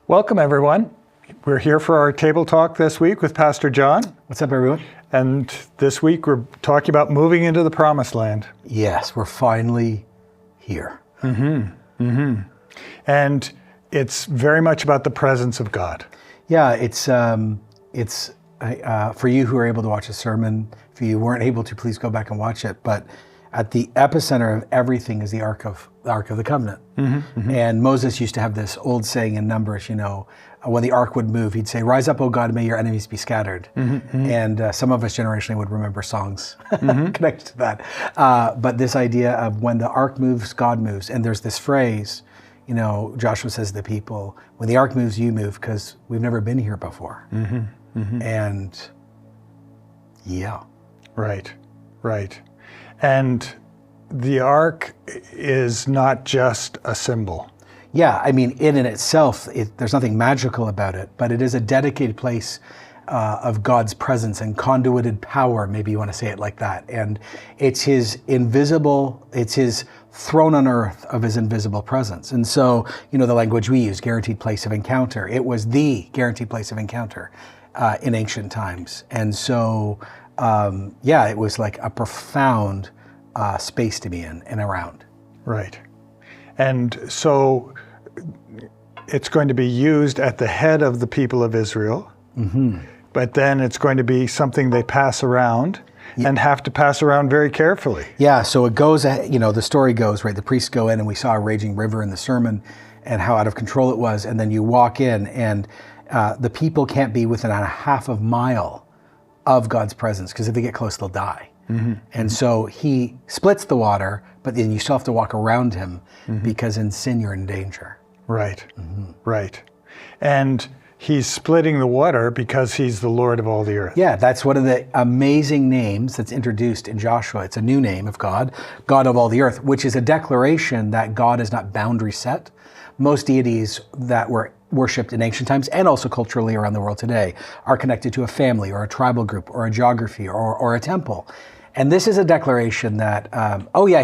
Welcome, everyone. We're here for our table talk this week with Pastor Jon. What's up, everyone? And this week we're talking about moving into the Promised Land. Yes, we're finally here. And it's very much about the presence of God. Yeah, it's for you who are able to watch the sermon. If you weren't able to, please go back and watch it. But at the epicenter of everything is the Ark of the Covenant. And Moses used to have this old saying in Numbers, when the Ark would move, he'd say, "Rise up, O God, may your enemies be scattered." And some of us generationally would remember songs connected to that. But this idea of when the Ark moves, God moves. And there's this phrase, Joshua says to the people, when the Ark moves, you move, because we've never been here before. And yeah. Right. And the Ark is not just a symbol. Yeah, I mean, in itself, there's nothing magical about it, but it is a dedicated place of God's presence and conduited power, maybe you want to say it like that. And it's his throne on earth of his invisible presence. And so, the language we use, guaranteed place of encounter, it was the guaranteed place of encounter in ancient times. And so, it was like a profound space to be in and around. Right. And so it's going to be used at the head of the people of Israel, but then it's going to be something they pass around and have to pass around very carefully. Yeah, so it goes, the story goes, right, the priests go in and we saw a raging river in the sermon and how out of control it was, and then you walk in and the people can't be within a half a mile of God's presence, because if they get close, they'll die. And so he splits the water, but then you still have to walk around him because in sin you're in danger. Right. And he's splitting the water because he's the Lord of all the earth. Yeah, that's one of the amazing names that's introduced in Joshua. It's a new name of God, God of all the earth, which is a declaration that God is not boundary set. Most deities that were worshipped in ancient times and also culturally around the world today are connected to a family or a tribal group or a geography or a temple. And this is a declaration that,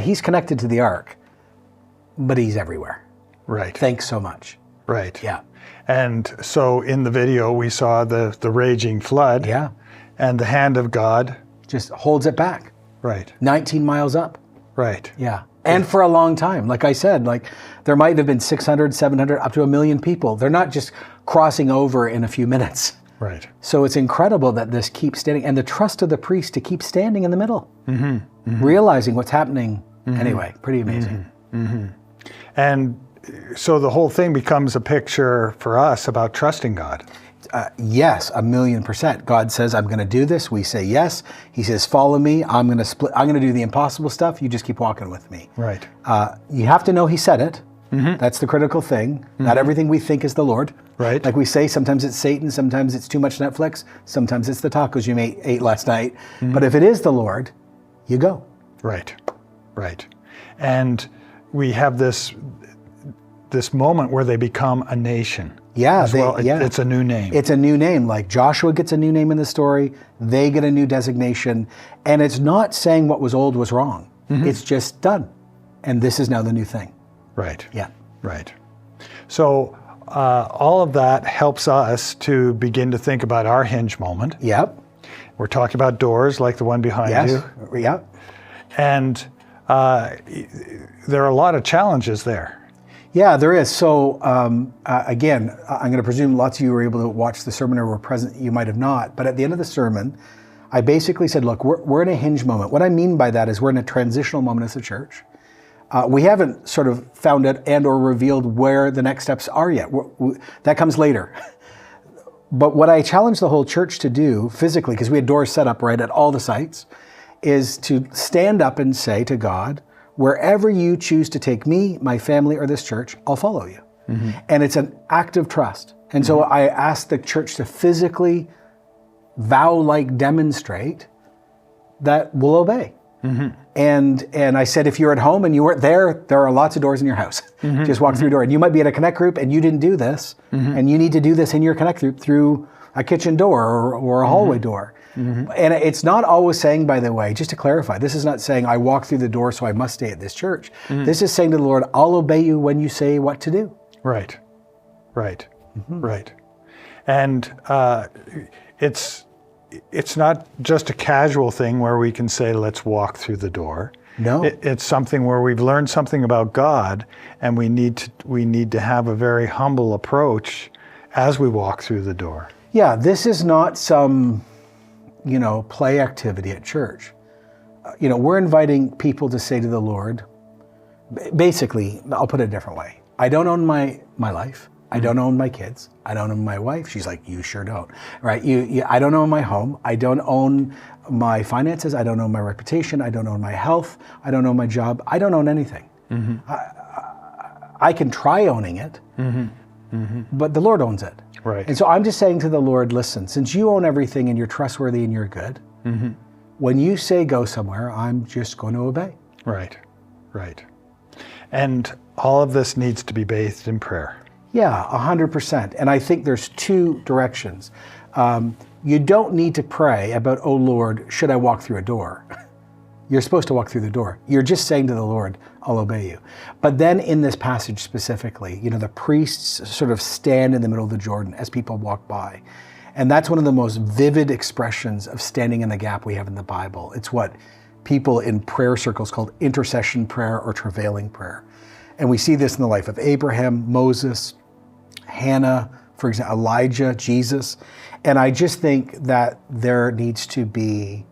he's connected to the Ark, but he's everywhere. Right. Thanks so much. Right. Yeah. And so in the video, we saw the raging flood. Yeah. And the hand of God just holds it back. Right. 19 miles up. Right. Yeah. And for a long time, like I said, there might have been 600, 700, up to 1 million people. They're not just crossing over in a few minutes. Right. So it's incredible that this keeps standing, and the trust of the priest to keep standing in the middle, realizing what's happening. Anyway, pretty amazing. And so the whole thing becomes a picture for us about trusting God. Yes, 1,000,000%. God says, I'm going to do this. We say yes. He says, follow me. I'm going to do the impossible stuff. You just keep walking with me. Right. You have to know he said it. That's the critical thing. Not everything we think is the Lord. Right. Like we say, sometimes it's Satan, sometimes it's too much Netflix, sometimes it's the tacos you ate last night. But if it is the Lord, you go. Right. And we have this moment where they become a nation. Yeah, it's a new name. It's a new name. Like Joshua gets a new name in the story, they get a new designation, and it's not saying what was old was wrong. It's just done. And this is now the new thing. Right. Yeah. Right. So all of that helps us to begin to think about our hinge moment. Yep. We're talking about doors like the one behind you. Yep. And there are a lot of challenges there. Yeah, there is. So again, I'm going to presume lots of you were able to watch the sermon or were present. You might have not. But at the end of the sermon, I basically said, look, we're in a hinge moment. What I mean by that is we're in a transitional moment as a church. We haven't sort of found out and or revealed where the next steps are yet. That comes later. But what I challenged the whole church to do physically, because we had doors set up right at all the sites, is to stand up and say to God, wherever you choose to take me, my family, or this church, I'll follow you. And it's an act of trust. And so I asked the church to physically vow-like demonstrate that we'll obey. And I said, if you're at home and you weren't there are lots of doors in your house. Just walk through a door. And you might be at a connect group and you didn't do this. And you need to do this in your connect group through a kitchen door or a hallway door. And it's not always saying, by the way, just to clarify, this is not saying I walk through the door so I must stay at this church. This is saying to the Lord, I'll obey you when you say what to do. Right. Right. And it's not just a casual thing where we can say, let's walk through the door. No. It's something where we've learned something about God, and we need to have a very humble approach as we walk through the door. Yeah, this is not some, play activity at church. We're inviting people to say to the Lord, basically, I'll put it a different way. I don't own my life. I don't own my kids. I don't own my wife. She's like, you sure don't, right? I don't own my home. I don't own my finances. I don't own my reputation. I don't own my health. I don't own my job. I don't own anything. I can try owning it, but the Lord owns it. Right. And so I'm just saying to the Lord, listen, since you own everything and you're trustworthy and you're good, when you say go somewhere, I'm just going to obey. Right. And all of this needs to be bathed in prayer. Yeah, 100%. And I think there's two directions. You don't need to pray about, oh Lord, should I walk through a door? You're supposed to walk through the door. You're just saying to the Lord, I'll obey you. But then in this passage specifically, the priests sort of stand in the middle of the Jordan as people walk by. And that's one of the most vivid expressions of standing in the gap we have in the Bible. It's what people in prayer circles call intercession prayer or travailing prayer. And we see this in the life of Abraham, Moses, Hannah, for example, Elijah, Jesus. And I just think that there needs to be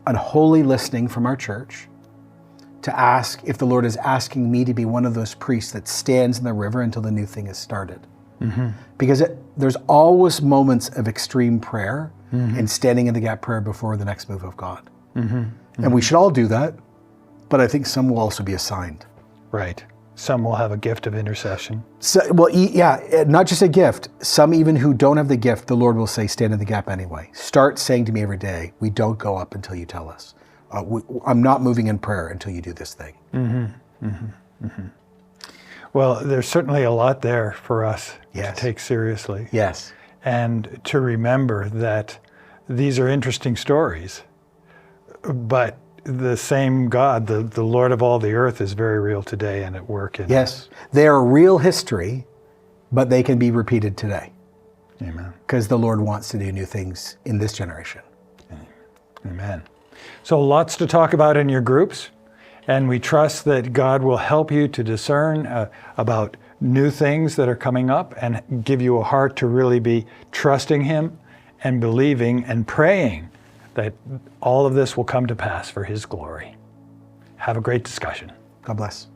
unholy listening from our church to ask if the Lord is asking me to be one of those priests that stands in the river until the new thing is started. Because there's always moments of extreme prayer and standing in the gap prayer before the next move of God. And we should all do that, but I think some will also be assigned. Right. Some will have a gift of intercession. So, not just a gift. Some even who don't have the gift, the Lord will say, stand in the gap anyway. Start saying to me every day, we don't go up until you tell us. I'm not moving in prayer until you do this thing. Well, there's certainly a lot there for us to take seriously. Yes. And to remember that these are interesting stories, but the same God, the Lord of all the earth, is very real today and at work in us. They are real history, but they can be repeated today. Amen. Because the Lord wants to do new things in this generation. Amen. So lots to talk about in your groups, and we trust that God will help you to discern about new things that are coming up and give you a heart to really be trusting Him and believing and praying that all of this will come to pass for His glory. Have a great discussion. God bless.